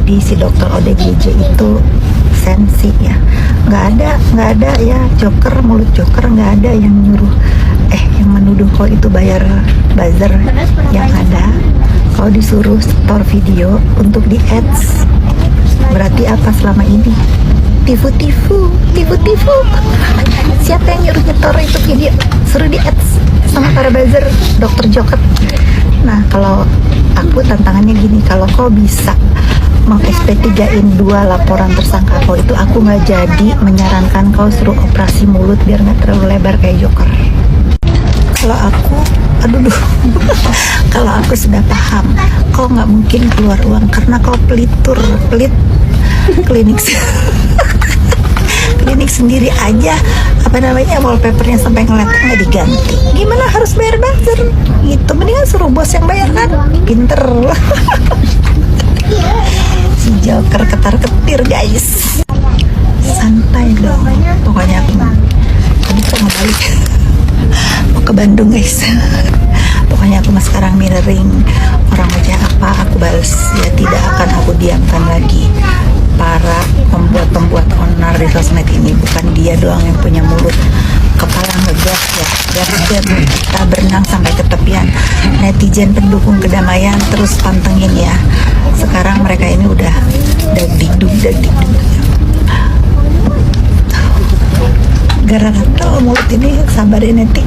Jadi si dokter ODGJ itu sensi ya, nggak ada ya joker, mulut joker, nggak ada yang nyuruh yang menuduh kau itu bayar buzzer. Yang ada kau disuruh store video untuk di ads. Berarti apa selama ini? Tifu-tifu. Siapa yang nyuruh nyetor itu video suruh di ads sama para buzzer, dokter joker. Nah, kalau aku tantangannya gini, kalau kau bisa meng-SP3-in 2 laporan tersangka kau itu, aku nggak jadi menyarankan kau suruh operasi mulut biar nggak terlalu lebar kayak joker. Kalau aku, kalau aku sudah paham, kau nggak mungkin keluar uang karena kau pelit klinik klinik sendiri aja, wallpapernya sampai ngeletak nggak diganti. Gimana harus bayar buzzer? Gitu, mendingan suruh bos yang bayar kan, pinter. Si joker ketar-ketir guys. Santai dong, pokoknya aku mau balik. Mau ke Bandung guys. Pokoknya aku sekarang mirroring orang aja apa aku balas ya, tidak akan aku diamkan lagi. Para pembuat onar di sosmed ini, bukan dia doang yang punya mulut, kepala ngegas ya, biar kita berenang sampai ke tepian. Netizen pendukung kedamaian terus pantengin ya. Sekarang mereka ini udah dagdikduk gara-gara mulut ini, sabar ya Neti.